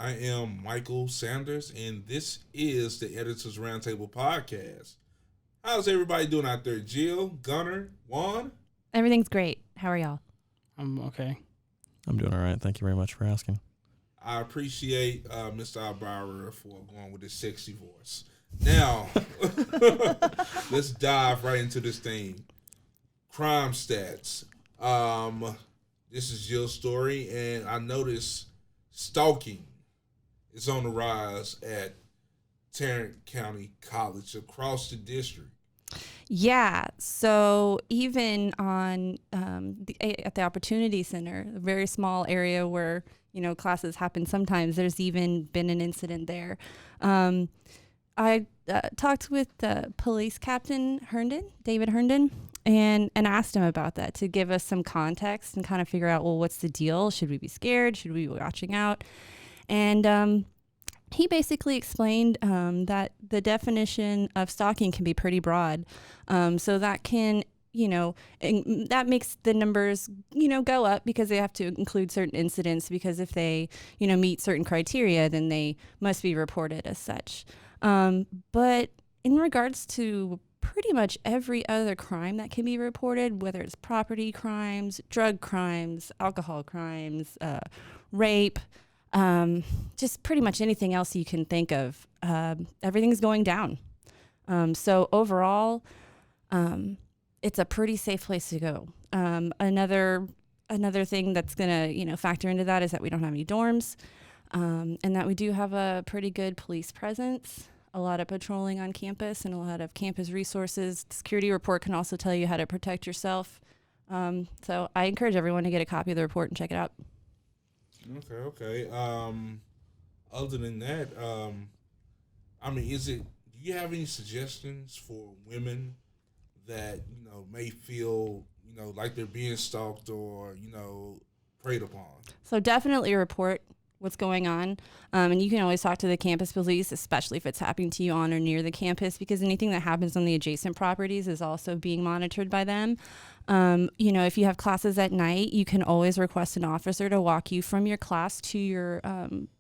I am Michael Sanders, and this is the Editors Roundtable podcast. How's everybody doing out there? Jill, Gunnar, Juan? Everything's great. How are y'all? I'm okay. I'm doing all right. Thank you very much for asking. I appreciate Mr. Albauer for going with his sexy voice. Now, let's dive right into this thing. Crime stats. This is Jill's story, and I noticed stalking is on the rise at Tarrant County College across the district. Yeah. So even on at the Opportunity Center, a very small area where classes happen, sometimes there's even been an incident there. I talked with the police captain David Herndon, and asked him about that to give us some context and kind of figure out, well, what's the deal? Should we be scared? Should we be watching out? And he basically explained that the definition of stalking can be pretty broad. So that can, that makes the numbers, go up because they have to include certain incidents, because if they, meet certain criteria, then they must be reported as such. But in regards to pretty much every other crime that can be reported, whether it's property crimes, drug crimes, alcohol crimes, rape, just pretty much anything else you can think of, everything's going down. So overall, it's a pretty safe place to go. Another thing that's going to, factor into that is that we don't have any dorms, and that we do have a pretty good police presence, a lot of patrolling on campus, and a lot of campus resources. The security report can also tell you how to protect yourself. So I encourage everyone to get a copy of the report and check it out. Okay. Other than that, do you have any suggestions for women that, may feel, like they're being stalked or, preyed upon? So definitely report what's going on. And you can always talk to the campus police, especially if it's happening to you on or near the campus, because anything that happens on the adjacent properties is also being monitored by them. If you have classes at night, you can always request an officer to walk you from your class to your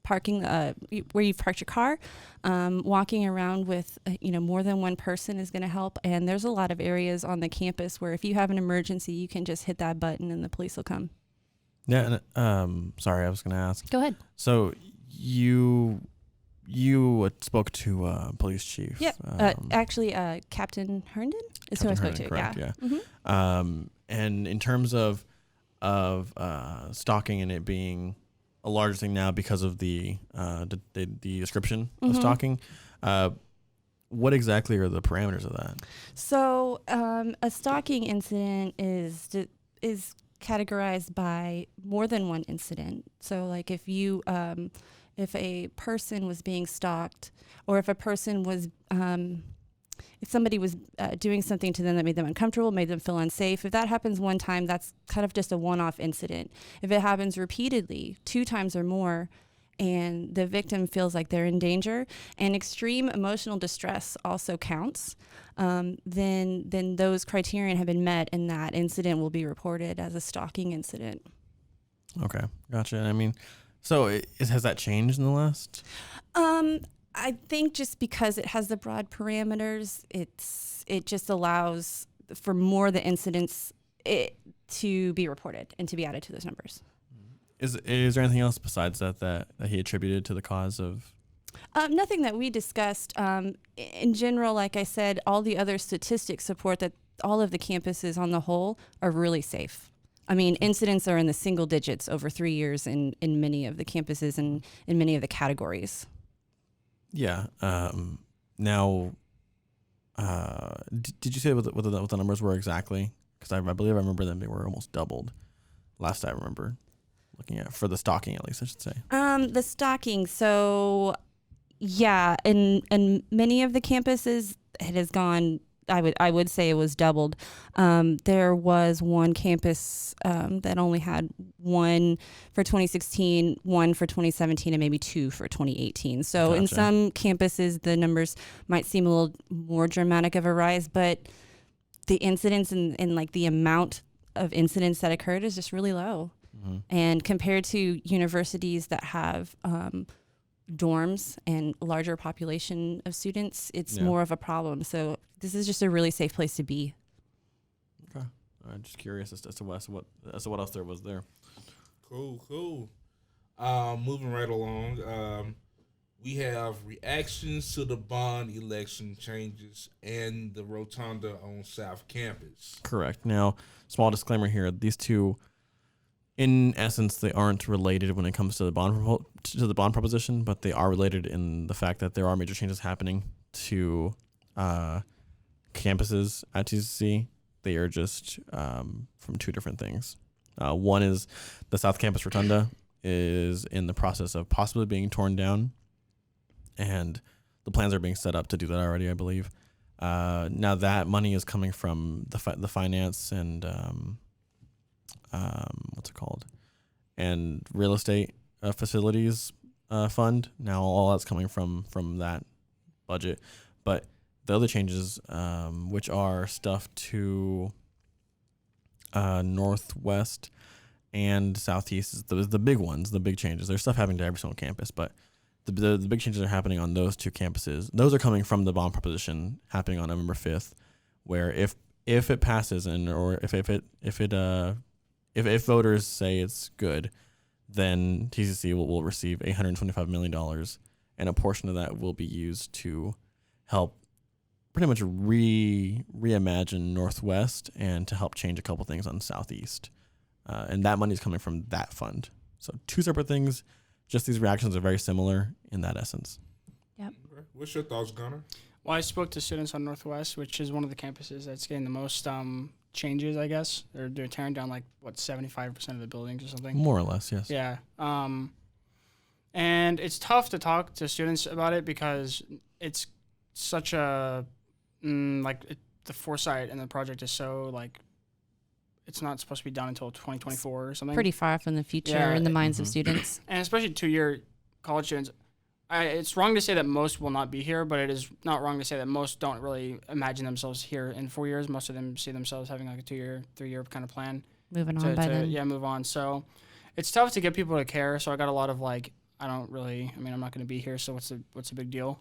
parking, where you've parked your car. Walking around with, more than one person is going to help. And there's a lot of areas on the campus where if you have an emergency, you can just hit that button and the police will come. Yeah, and sorry, I was going to ask. Go ahead. So you spoke to police chief. Yeah, actually, Captain Herndon is who I spoke to. Correct, yeah. Mm-hmm. And in terms of stalking and it being a large thing now because of the description of stalking, what exactly are the parameters of that? So a stalking incident is categorized by more than one incident. So like if a person was being stalked, or if a person was, if somebody was doing something to them that made them uncomfortable, made them feel unsafe, if that happens one time, that's kind of just a one-off incident. If it happens repeatedly, 2 times or more, and the victim feels like they're in danger, and extreme emotional distress also counts, then those criteria have been met, and that incident will be reported as a stalking incident. Okay, gotcha. I mean, so has that changed in the last? I think just because it has the broad parameters, it just allows for more of the incidents to be reported and to be added to those numbers. Is there anything else besides that he attributed to the cause of? Nothing that we discussed. In general, like I said, all the other statistics support that all of the campuses on the whole are really safe. I mean, incidents are in the single digits over 3 years in many of the campuses and in many of the categories. Yeah. Now, did you say what the numbers were exactly? Because I believe I remember them. They were almost doubled last I remember looking at, for the stalking, at least I should say. The stalking. So yeah, in many of the campuses, it has gone, I would say it was doubled. There was one campus that only had 1 for 2016, 1 for 2017, and maybe 2 for 2018. So Gotcha. In some campuses, the numbers might seem a little more dramatic of a rise, but the incidents and like the amount of incidents that occurred is just really low. Mm-hmm. And compared to universities that have dorms and larger population of students, it's Yeah. more of a problem. So this is just a really safe place to be. Okay. I'm just curious as to what else there was there. Cool. Moving right along. We have reactions to the bond election changes and the rotunda on South Campus. Correct. Now, small disclaimer here: these two, in essence, they aren't related when it comes to the bond proposition, but they are related in the fact that there are major changes happening to campuses at TCC. They are just from two different things. One is the South Campus Rotunda is in the process of possibly being torn down, and the plans are being set up to do that already, I believe. Now that money is coming from the finance and what's it called, and real estate facilities fund. Now all that's coming from that budget, but the other changes, which are stuff to Northwest and Southeast, is the big ones, the big changes. There's stuff happening to every single campus, but the big changes are happening on those two campuses. Those are coming from the bond proposition happening on November 5th, where if it passes if voters say it's good, then TCC will receive $125 million, and a portion of that will be used to help pretty much reimagine Northwest and to help change a couple things on Southeast. And that money is coming from that fund. So two separate things. Just these reactions are very similar in that essence. Yep. What's your thoughts, Gunnar? Well, I spoke to students on Northwest, which is one of the campuses that's getting the most changes, I guess. They're tearing down 75% of the buildings or something. More or less, yes. Yeah. And it's tough to talk to students about it because it's such a the foresight and the project is so it's not supposed to be done until 2024 or something. Pretty far from the future Yeah, in the minds of students. And especially 2-year college students. It's wrong to say that most will not be here, but it is not wrong to say that most don't really imagine themselves here in 4 years. Most of them see themselves having a 2-year, 3-year kind of plan. Moving on by then. Yeah, move on. So it's tough to get people to care. So I got a lot of I'm not going to be here, so what's the big deal?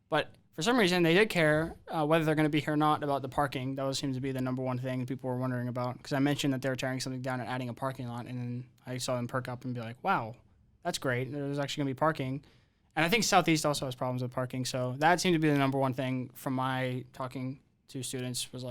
But for some reason, they did care whether they're going to be here or not about the parking. That seems to be the number one thing that people were wondering about. Because I mentioned that they were tearing something down and adding a parking lot, and then I saw them perk up and be like, wow, that's great. There's actually going to be parking. And I think Southeast also has problems with parking. So that seemed to be the number one thing from my talking to students was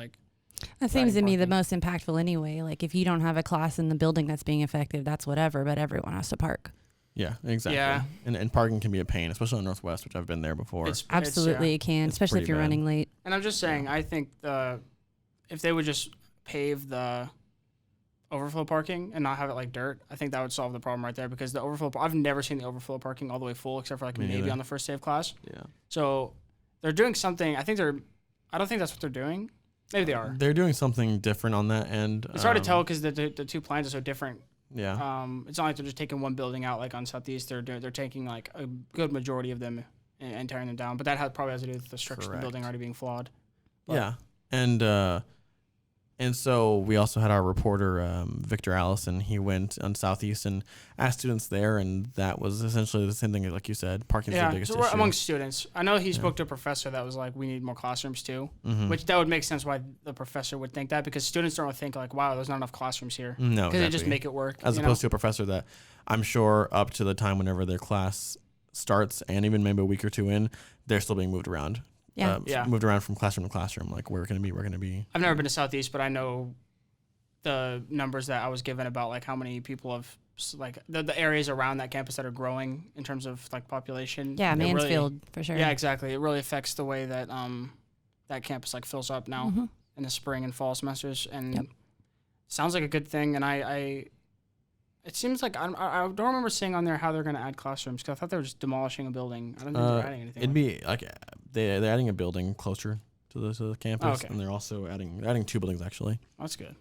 that seems to me the parking. most impactful anyway. If you don't have a class in the building that's being affected, that's whatever, but everyone has to park. Yeah, exactly. Yeah. And parking can be a pain, especially on Northwest, which I've been there before. Absolutely, it can, it's especially if pretty you're bad. running late. And I'm just saying, I think if they would just pave the overflow parking and not have it dirt, I think that would solve the problem right there. Because the overflow, I've never seen the overflow parking all the way full, except for Me maybe neither. on the first day of class. Yeah. So they're doing something. I don't think that's what they're doing. Maybe they are. They're doing something different on that end. It's hard to tell because the two plans are so different. Yeah. It's not like they're just taking one building out on Southeast. They're taking a good majority of them and tearing them down. But that probably has to do with the structure of the Correct. building already being flawed. But Yeah. And so we also had our reporter, Victor Allison. He went on Southeast and asked students there, and that was essentially the same thing, like you said. Parking's the biggest so we're issue. among students. I know he spoke to a professor that was we need more classrooms too, Mhm. which that would make sense why the professor would think that because students don't think wow, there's not enough classrooms here. No, Because they just exactly. make it work. As opposed to a professor that I'm sure up to the time whenever their class starts and even maybe a week or two in, they're still being moved around. Yeah. Yeah. Moved around from classroom to classroom. We're going to be. I've never been to Southeast, but I know the numbers that I was given about how many people have the areas around that campus that are growing in terms of population. Yeah, It really- Mansfield, for sure. Yeah, exactly. It really affects the way that that campus fills up now Mhm. in the spring and fall semesters, and Yep. sounds like a good thing. And it seems like I don't remember seeing on there how they're going to add classrooms because I thought they were just demolishing a building. I don't think they're adding anything. It'd be they're adding a building closer to the campus, okay. and they're also adding 2 buildings actually. That's good.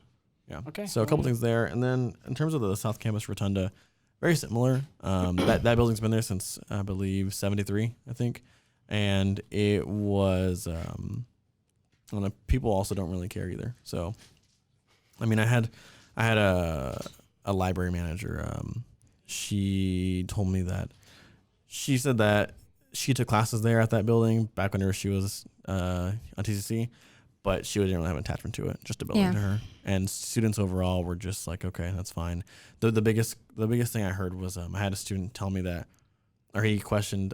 Yeah. Okay. So a couple things there, and then in terms of the South Campus Rotunda, very similar. That building's been there since I believe '73, I think, and it was. People also don't really care either. So, I mean, I had a library manager. She told me that she said that she took classes there at that building back whenever she was on TCC, but she didn't really have an attachment to it, just a building to her. And students overall were just like, okay, that's fine. The biggest thing I heard was I had a student tell me that, or he questioned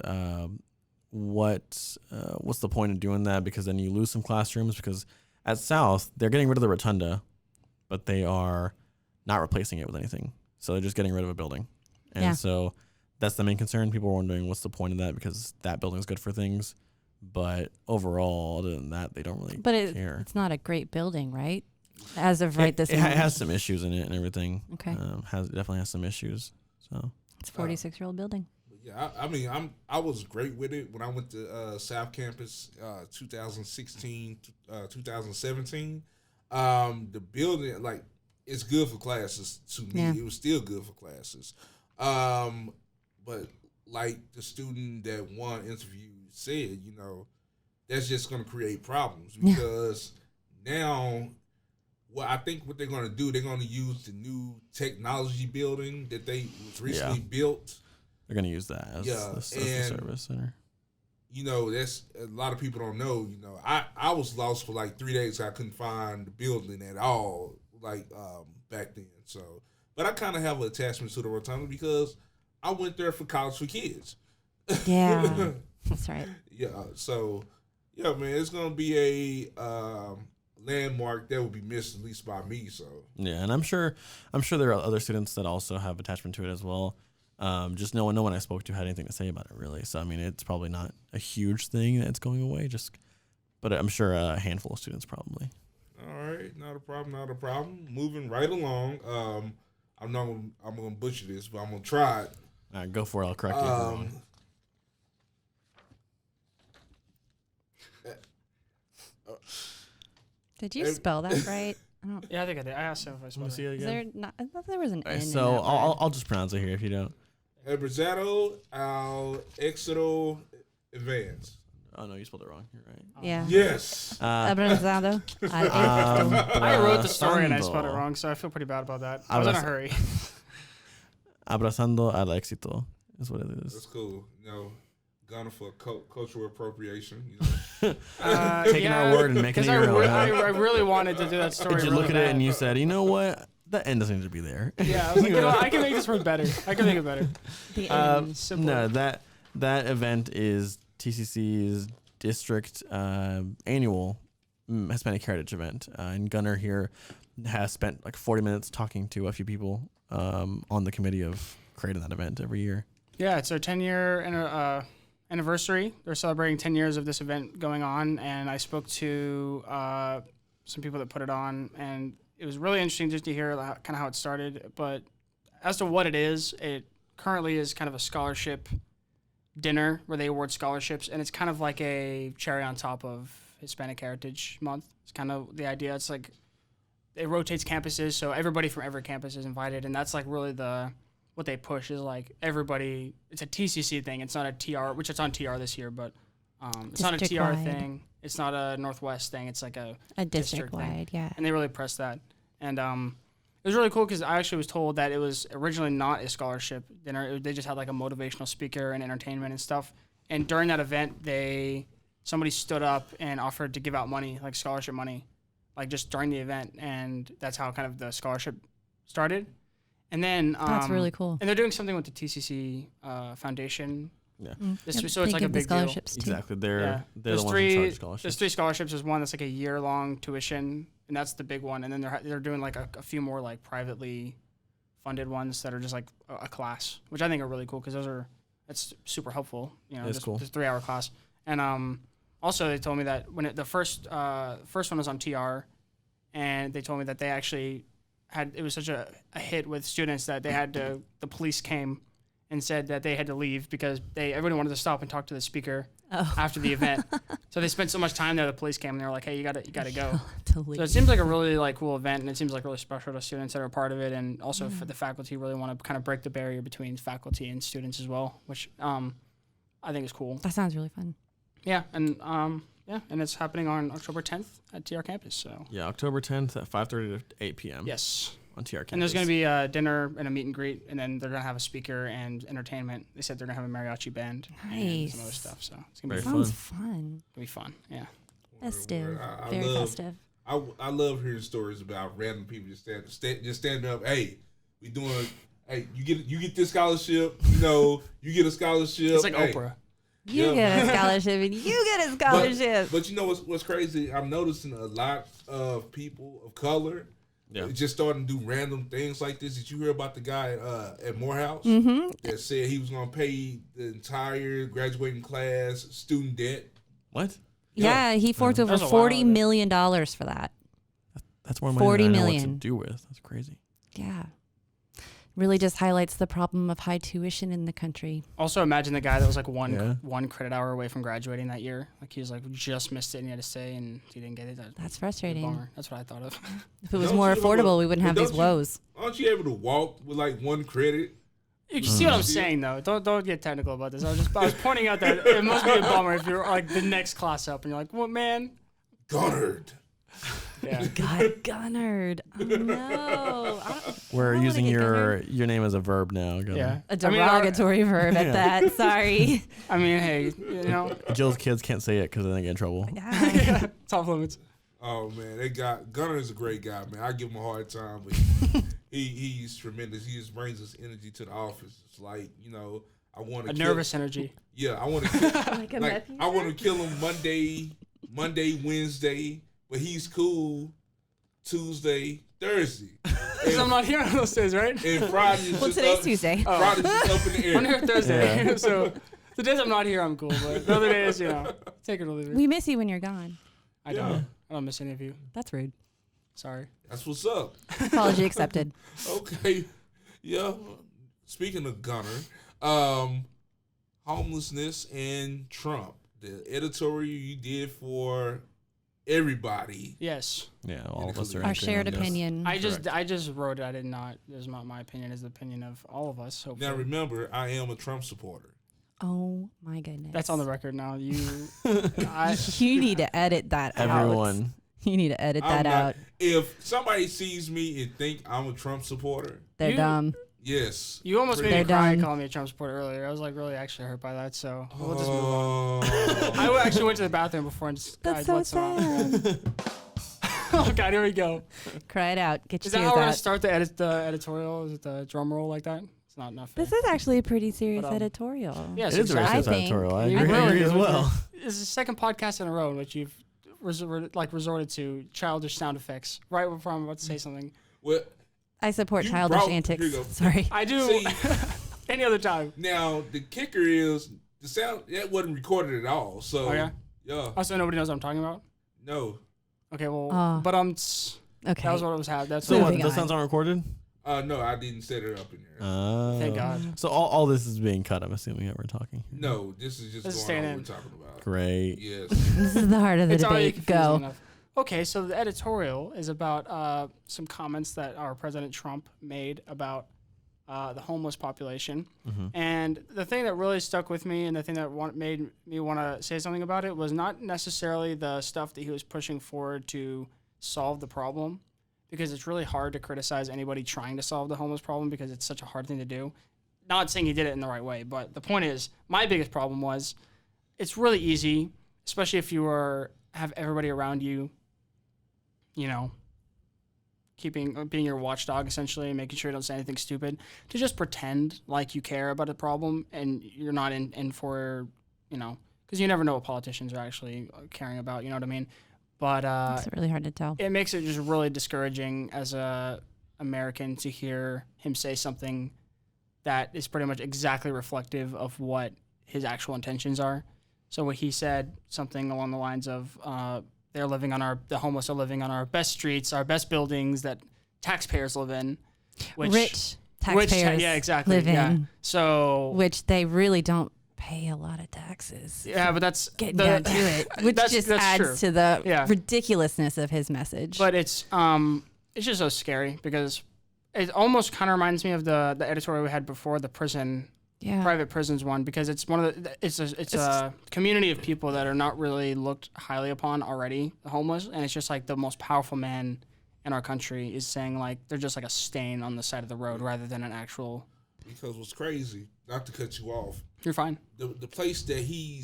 what's the point of doing that, because then you lose some classrooms, because at South they're getting rid of the rotunda, but they are not replacing it with anything. So they're just getting rid of a building. And so that's the main concern. People are wondering what's the point of that, because that building's good for things. But overall, other than that, they don't really care. It's not a great building, right? As of this it moment. has some issues in it and everything. Okay. Definitely has some issues. So it's a 46-year-old building. Yeah, I mean, I was great with it when I went to South Campus 2016, 2017. The building, like, it's good for classes to me. It was still good for classes. But like the student that one interview said, you know, that's just going to create problems, because now I think what they're going to do, they're going to use the new technology building that they was recently built. They're going to use that as the service center. You know, that's a lot of people don't know. You know, I was lost for like 3 days. I couldn't find the building at all, like back then. So, but I kind of have an attachment to the Rotunda because I went there for College for Kids. Yeah, that's right. Yeah, so yeah, man, it's gonna be a landmark that will be missed, at least by me. So yeah, and I'm sure there are other students that also have attachment to it as well. Just no one I spoke to had anything to say about it, really. So I mean, it's probably not a huge thing that it's going away. But I'm sure a handful of students probably. All right, not a problem. Moving right along. I'm gonna butcher this, but I'm gonna try it. All right, go for it. I'll correct you if you're wrong. Did you spell that right? Yeah, I think I did. I asked him if I spelled it. See it Is again? there not? I thought there was an N. So in that word. I'll just pronounce it here if you don't. Ebrazato al Exedo Advance. Oh no, you spelled it wrong. You're right. Yeah. Yes. Abrazado. I wrote the story and I Abrazando. spelled it wrong, so I feel pretty bad about that. I was in a hurry. Abrazando al éxito is what it is. That's cool. You know, gonna for cultural appropriation. You know? Taking our word and making it your own. I really wanted to do that story. Did you look at it and you said, you know what? That end doesn't need to be there. Yeah, I was like, you know, I can make this word better. I can make it better. The N. No, that event is TCC's district annual Hispanic Heritage event. And Gunnar here has spent like 40 minutes talking to a few people on the committee of creating that event every year. Yeah, it's our 10-year anniversary. They're celebrating 10 years of this event going on, and I spoke to some people that put it on, and it was really interesting just to hear kind of how it started. But as to what it currently is kind of a scholarship dinner where they award scholarships, and it's kind of like a cherry on top of Hispanic Heritage Month. It's kind of the idea. It's like it rotates campuses, so everybody from every campus is invited, and that's like really what they push is like everybody. It's a TCC thing. It's not a TR, which it's on TR this year, but it's not a TR District-wide. thing. It's not a Northwest thing. It's like a district district-wide, thing. yeah. And they really press that. And it was really cool because I actually was told that it was originally not a scholarship dinner. They just had like a motivational speaker and entertainment and stuff. And during that event, somebody stood up and offered to give out money, like scholarship money, like just during the event. And that's how kind of the scholarship started. And then That's really cool. And they're doing something with the TCC Foundation. Yeah. So it's like a big deal. Exactly. They're the There's ones in charge of scholarships. There's 3 scholarships. There's one that's like a year-long tuition, and that's the big one. And then they're doing like a few more like privately funded ones that are just like a class, which I think are really cool because that's super helpful. You know, It's cool. This 3-hour class. And also they told me that when the first one was on TR, and they told me that they actually it was such a hit with students that the police came and said that they had to leave because everybody wanted to stop and talk to the speaker after the event. So they spent so much time there. The police came and they were like, "Hey, you gotta go." So it seems like a really like cool event, and it seems like really special to students that are a part of it, and also for the faculty really want to kind of break the barrier between faculty and students as well, which I think is cool. That sounds really fun. Yeah, and and it's happening on October 10th at TR campus. So yeah, October 10th at 5:30 to 8 p.m. Yes. on TR campus. And there's going to be a dinner and a meet and greet, and then they're going to have a speaker and entertainment. They said they're going to have a mariachi band and some other Nice. stuff. So it's going to be Very fun. Sounds fun. It'll be fun. Yeah. Festive. I Very love, festive. I love hearing stories about random people just standing up. Hey, we doing. Hey, you get this scholarship. You know, you get a scholarship. It's like hey. Oprah. You get a scholarship and you get a scholarship. But you know what's crazy? I'm noticing a lot of people of color just starting to do random things like this. Did you hear about the guy at Morehouse that said he was going to pay the entire graduating class student debt? What? Yeah, he forked over That was a while $40 ago. million for that. That's more money 40 than I know what to million. do with. That's crazy. Yeah. Really just highlights the problem of high tuition in the country. Also, imagine the guy that was like Yeah. one credit hour away from graduating that year. Like he was like just missed it and he had to stay and he didn't get it. That's a frustrating. bummer. That's what I thought of. If it was Don't more you affordable, ever- we wouldn't have don't these you- woes. Aren't you able to walk with like one credit? You can see what I'm Mhm. saying though. Don't get technical about this. I was pointing out that it must be a bummer if you're like the next class up and you're like, what man? Goddard. Yeah. God, Gunnard. Oh, no. We're I wanna using get your name as a verb now. Yeah. A derogatory verb at that. Sorry. I mean, hey, you know, Jill's kids can't say it because then they get in trouble. Yeah. top limits. Oh man, Gunner is a great guy, man. I give him a hard time, but he's tremendous. He just brings his energy to the office. It's like, you know, I want to Nervous energy. Yeah, I want to Like a like meth I want to kill him Monday, Wednesday, but he's cool Tuesday, Thursday. Because I'm not here on those days, right? And Friday is Well, just today's up, Tuesday. Oh. Friday's just up in the air. I'm here Thursday, Yeah. so the days I'm not here, I'm cool. But the other days, you know, take it or leave it. We miss you when you're gone. I don't miss any of you. That's rude. Sorry. That's what's up. Apology accepted. Okay. Yeah. Speaking of Gunner, homelessness and Trump. The editorial you did for everybody. Yes. Yeah, all of us are. Our agreeing shared on this. opinion. I just wrote it. I did not. This is not my opinion. It's the opinion of all of us. Hopefully. Now remember, I am a Trump supporter. Oh my goodness. That's on the record now. You, You need to edit that out. Everyone. You need to edit I'm that not- out. If somebody sees me and think I'm a Trump supporter, They're You- dumb. yes. you almost made me They're cry done. calling me a Trump supporter earlier. I was like really actually hurt by that. So we'll just move on. Oh. I actually went to the bathroom before and just That's I so let some out. sad. Oh God, here we go. Cry it out. Get your Is that tears how we're gonna out. start the editorial? Is it the drum roll like that? It's not enough. This is actually a pretty serious But, editorial. Yes, It is a exactly. racist I think- editorial. I You agree, really as do. well. This is the second podcast in a row in which you've resorted to childish sound effects right before I'm about to say something. Well, I support You childish brought- antics. here you go. Sorry. I do See- any other time. now the kicker is the sound that wasn't recorded at all. So Oh yeah. yeah, Also, nobody knows what I'm talking about. no, Okay, well, Oh. but Okay. that was what it was. That's So what what? Moving Those on. sounds aren't recorded. no, I didn't set it up in there. Thank God. So all this is being cut. I'm assuming that we're talking. No, this is just This is going on staying what in. we're talking about. Great. Yes. This is the heart of the It's already debate. confusing Go. enough. Okay, so the editorial is about some comments that our President Trump made about the homeless population. And the thing that really stuck with me and the thing that made me want to say something about it was not necessarily the stuff that he was pushing forward to solve the problem, because it's really hard to criticize anybody trying to solve the homeless problem because it's such a hard thing to do. Not saying he did it in the right way, but the point is, my biggest problem was it's really easy, especially if you have everybody around you, you know, being your watchdog essentially, and making sure you don't say anything stupid, to just pretend like you care about a problem and you're not in for, you know, because you never know what politicians are actually caring about, you know what I mean? But It's really hard to tell. it makes it just really discouraging as a American to hear him say something that is pretty much exactly reflective of what his actual intentions are. So what he said, something along the lines of, the homeless are living on our best streets, our best buildings that taxpayers live in. Rich taxpayers yeah, exactly. live Yeah. in, So which they really don't pay a lot of taxes. yeah, but that's Getting down to it, which just that's adds true. to the Yeah. ridiculousness of his message. But it's just so scary because it almost kind of reminds me of the editorial we had before, the private prisons one, because it's one of the it's a community of people that are not really looked highly upon already, the homeless, and it's just like the most powerful man in our country is saying like they're just like a stain on the side of the road rather than an actual. Because what's crazy, not to cut you off, You're fine. the place that he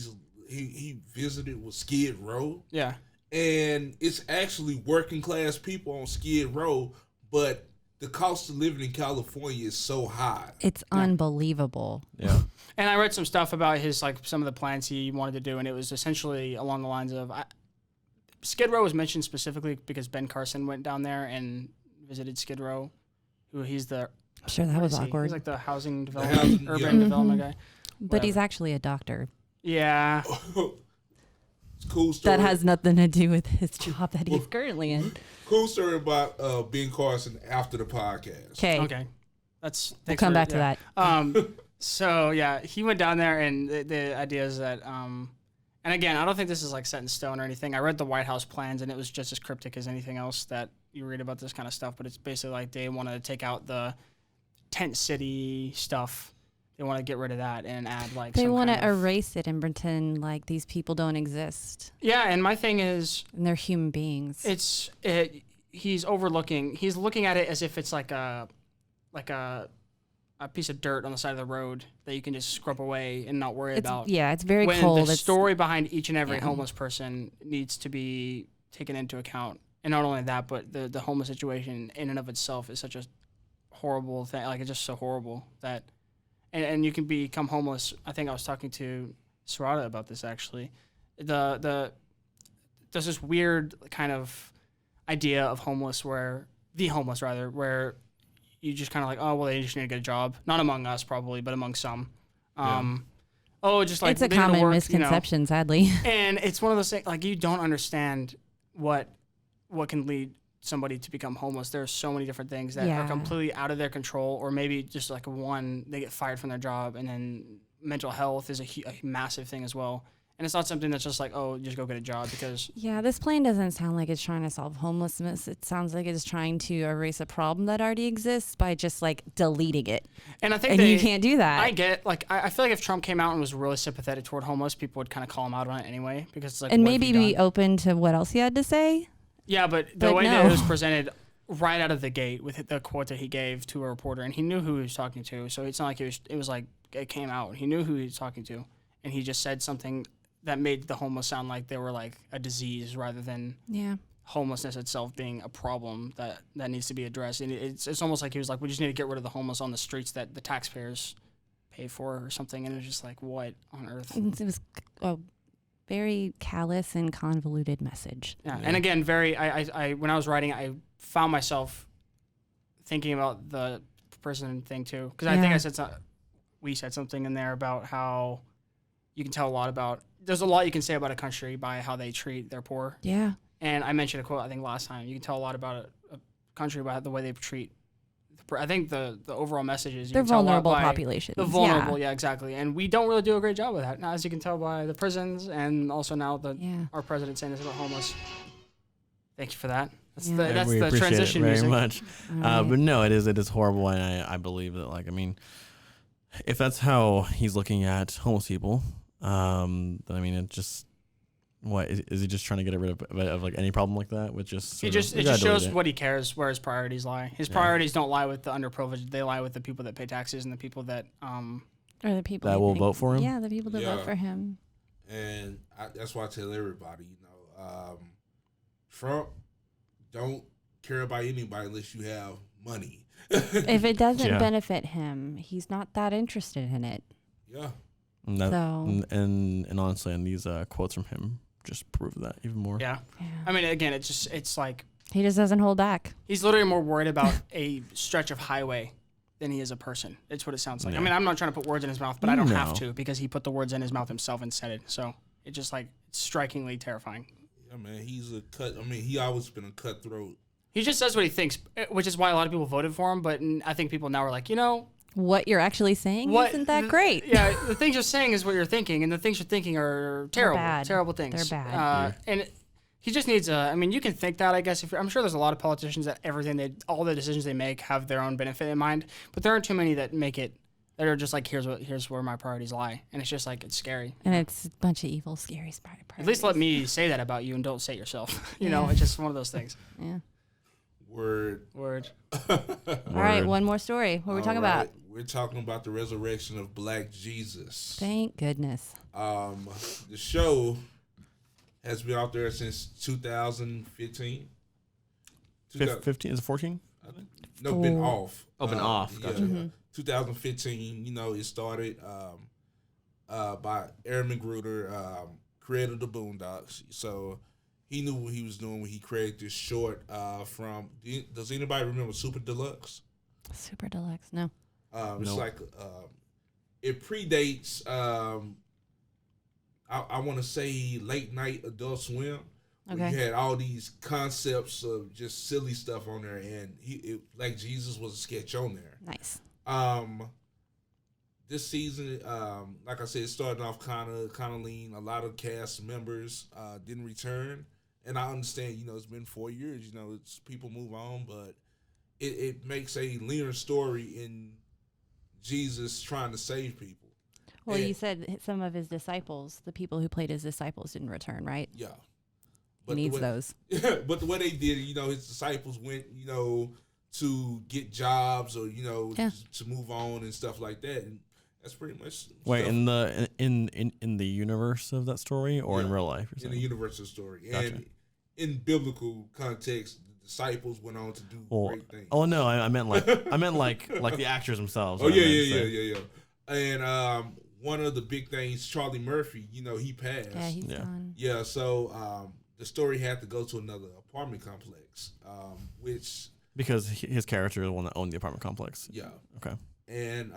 visited was Skid Row. Yeah. And it's actually working class people on Skid Row, but the cost of living in California is so high. It's unbelievable. Yeah. And I read some stuff about his like some of the plans he wanted to do, and it was essentially along the lines of Skid Row was mentioned specifically because Ben Carson went down there and visited Skid Row. He's the I'm sure that was awkward. He's like the housing development, urban development guy. But he's actually a doctor. Yeah. Cool story. That has nothing to do with his job that he's currently in. Cool story about Ben Carson after the podcast. Okay. We'll come back to that. So yeah, he went down there, and the idea is that, and again, I don't think this is like set in stone or anything. I read the White House plans, and it was just as cryptic as anything else that you read about this kind of stuff. But it's basically like they want to take out the tent city stuff. They want to get rid of that and add like. They want to erase it and pretend like these people don't exist. Yeah, and my thing is, and they're human beings. He's looking at it as if it's like a piece of dirt on the side of the road that you can just scrub away and not worry about. Yeah, it's very when cold. The story behind each and every homeless person needs to be taken into account. And not only that, but the homeless situation in and of itself is such a horrible thing. Like, it's just so horrible that, and you can become homeless. I think I was talking to Sarada about this, actually. There's this weird kind of idea of homeless where you just kind of like, oh, well, they just need to get a job. Not among us, probably, but among some. Just like it's a common misconception, sadly. And it's one of those things, like, you don't understand what can lead somebody to become homeless. There are so many different things that are completely out of their control, or maybe just like they get fired from their job, and then mental health is a massive thing as well. And it's not something that's just like, oh, just go get a job because... Yeah, this plan doesn't sound like it's trying to solve homelessness. It sounds like it's trying to erase a problem that already exists by just, like, deleting it. And I think you can't do that. I get, like, I feel like if Trump came out and was really sympathetic toward homeless, people would kind of call him out on it anyway because it's like... And maybe be open to what else he had to say. Yeah, but the way that it was presented right out of the gate with the quote that he gave to a reporter, and he knew who he was talking to, so it's not like it was like it came out. He knew who he was talking to, and he just said something that made the homeless sound like they were like a disease rather than homelessness itself being a problem that needs to be addressed. And it's almost like he was like, we just need to get rid of the homeless on the streets that the taxpayers pay for or something. And it was just like, what on earth? It was a very callous and convoluted message. Yeah. And again, I when I was writing, I found myself thinking about the prison thing too. Because I think we said something in there about how you can tell a lot about... There's a lot you can say about a country by how they treat their poor. Yeah. And I mentioned a quote, I think, last time. You can tell a lot about a country by the way they treat... I think the overall message is... They're vulnerable populations. The vulnerable, yeah, exactly. And we don't really do a great job of that. Now, as you can tell by the prisons and also now our president saying this about homeless. Thank you for that. That's we the transition it very music. much. Right. But no, it is horrible, and I believe that, like, I mean, if that's how he's looking at homeless people... then I mean, it just is he just trying to get rid of like any problem like that with just it just shows what he cares, where his priorities lie. His priorities don't lie with the underprivileged; they lie with the people that pay taxes and the people that or the people that will vote for him. Yeah, the people that vote for him. And that's why I tell everybody, Trump don't care about anybody unless you have money. If it doesn't benefit him, he's not that interested in it. Yeah. And honestly, and these quotes from him just prove that even more. Yeah. I mean, again, it's like he just doesn't hold back. He's literally more worried about a stretch of highway than he is a person. It's what it sounds like. Yeah. I mean, I'm not trying to put words in his mouth, but I don't have to because he put the words in his mouth himself and said it. So it's just like it's strikingly terrifying. Yeah, man, he always been a cutthroat. He just says what he thinks, which is why a lot of people voted for him. But I think people now are like, what you're actually saying isn't that great. Yeah, the things you're saying is what you're thinking, and the things you're thinking are terrible, terrible things. They're bad. And he just needs I mean, you can think that, I guess. I'm sure there's a lot of politicians that all the decisions they make have their own benefit in mind, but there aren't too many that make it, that are just like, here's where my priorities lie. And it's just like, it's scary. And it's a bunch of evil, scary priorities. At least let me say that about you and don't say it yourself. You know, it's just one of those things. Yeah. Word. All right, one more story. What are we talking about? We're talking about the resurrection of Black Jesus. Thank goodness. The show has been out there since 2015. 15 is it 14? No, been off. Oh, been off. Gotcha. Mm-hmm. 2015. You know, it started by Aaron McGruder, creator of the Boondocks. So he knew what he was doing when he created this short from. Does anybody remember Super Deluxe? Super Deluxe, no. It's like it predates. I want to say late night Adult Swim. Okay. You had all these concepts of just silly stuff on there, and like Jesus was a sketch on there. Nice. This season, like I said, it started off kind of lean. A lot of cast members didn't return, and I understand. You know, it's been 4 years. You know, it's people move on, but it makes a leaner story in Jesus trying to save people. Well, you said some of his disciples, the people who played his disciples, didn't return, right? Yeah. He needs those. But the way they did it, you know, his disciples went, you know, to get jobs or, you know, to move on and stuff like that. And that's pretty much. Wait, stuff. in the universe of that story or in real life? In the universal story. Gotcha. And in biblical context, the disciples went on to do great things. Oh no, I meant like the actors themselves. Oh yeah. And one of the big things, Charlie Murphy, you know, he passed. Yeah, he's gone. Yeah, so the story had to go to another apartment complex, which because his character is the one that owned the apartment complex. Yeah. Okay. And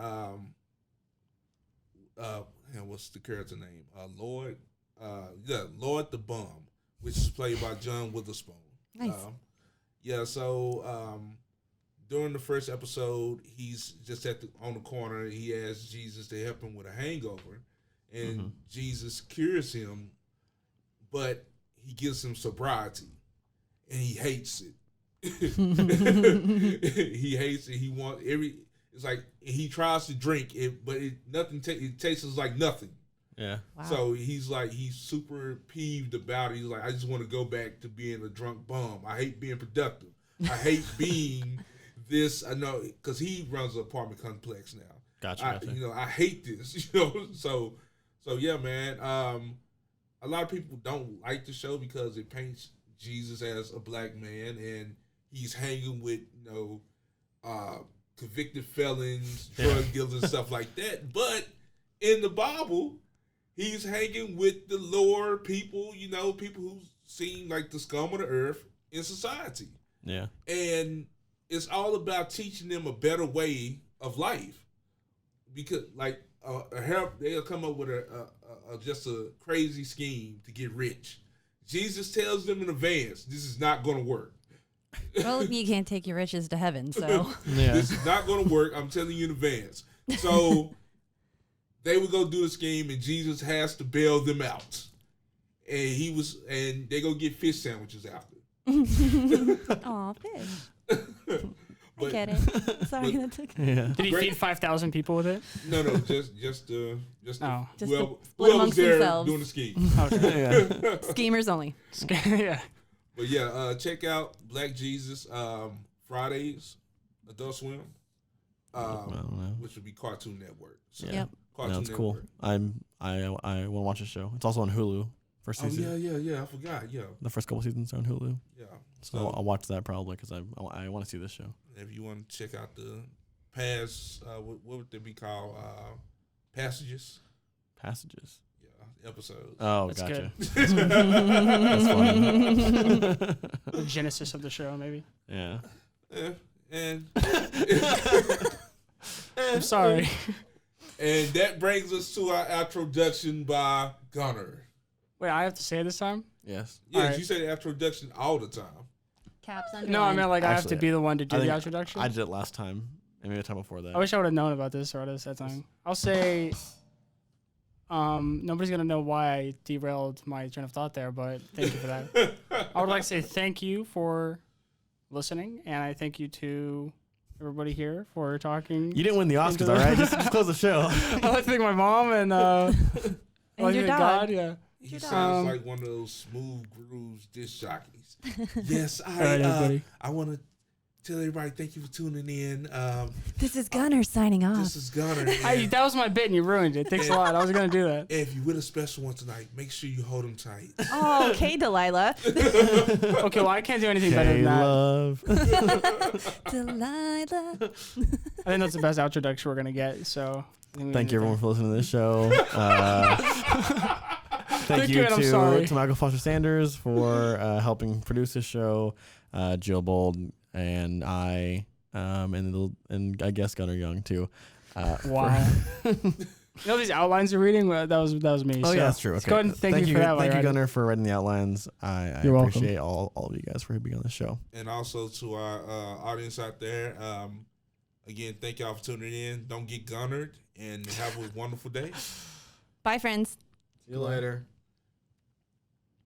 what's the character name? Lord the Bum, which is played by John Witherspoon. Nice. So during the first episode, he's just on the corner. He asks Jesus to help him with a hangover, and Jesus cures him, but he gives him sobriety, and he hates it. He hates it. He wants it's like he tries to drink it, but it tastes like nothing. Yeah. Wow. So he's super peeved about it. He's like, I just want to go back to being a drunk bum. I hate being productive. I hate being this. I know because he runs an apartment complex now. Gotcha. You know, I hate this. You know, so yeah, man. A lot of people don't like the show because it paints Jesus as a black man, and he's hanging with convicted felons, drug dealers, and stuff like that. But in the Bible, he's hanging with the lower people, you know, people who seem like the scum of the earth in society. Yeah. And it's all about teaching them a better way of life. Because, they'll come up with just a crazy scheme to get rich. Jesus tells them in advance, this is not going to work. Well, you can't take your riches to heaven, so. Yeah. This is not going to work. I'm telling you in advance. So they would go do a scheme, and Jesus has to bail them out. And they go get fish sandwiches after. Aw, fish. I get it. Sorry, that took. Yeah. Did he feed 5,000 people with it? No, just split amongst there themselves. doing the scheme. Okay. Yeah. Schemers only. Yeah. But yeah, check out Black Jesus Fridays, Adult Swim, which would be Cartoon Network. So, Yep. Cartoon That's cool. Network. I want to watch the show. It's also on Hulu. First season. Yeah. I forgot. Yeah. The first couple seasons are on Hulu. Yeah. So I'll watch that probably because I want to see this show. If you want to check out the past, what would they be called? Passages. Passages. Yeah, episodes. Oh, That's gotcha. good. That's funny. The genesis of the show, maybe. Yeah. And I'm sorry. And that brings us to our introduction by Gunner. Wait, I have to say it this time? Yes. Yes, All right. you say the introduction all the time. Caps underlined. No, I meant like I have Actually, to be the one to do I the think introduction. I did it last time, and maybe the time before that. I wish I would have known about this or at that time. I'll say, nobody's gonna know why I derailed my train of thought there, but thank you for that. I would like to say thank you for listening, and I thank you to everybody here for talking. You didn't win the Oscars, all right? Just close the show. I'd like to thank my mom and And like your to thank dog. God, yeah. He sounds like one of those smooth grooves disc jockeys. Yes, All right, everybody. I want to tell everybody thank you for tuning in. This is Gunner signing off. This is Gunner. That was my bit and you ruined it. Thanks a lot. I was going to do that. If you with a special one tonight, make sure you hold them tight. Oh, okay, Delilah. Okay, well, I can't do anything better than that. Love. Delilah. I think that's the best introduction we're going to get. So Thank you, everyone, for listening to this show. Thank you and I'm sorry. to Michael Foster Sanders for helping produce this show, Jill Bold, and I, and I guess Gunnar Young too. Wow. You know these outlines you're reading? That was me. Oh, so yeah, that's true. let's Okay. go ahead and thank you for that. Thank you, Gunnar, for writing the outlines. I You're welcome. appreciate all of you guys for being on the show. And also to our audience out there, again, thank y'all for tuning in. Don't get gunnered, and have a wonderful day. Bye, friends. See you later.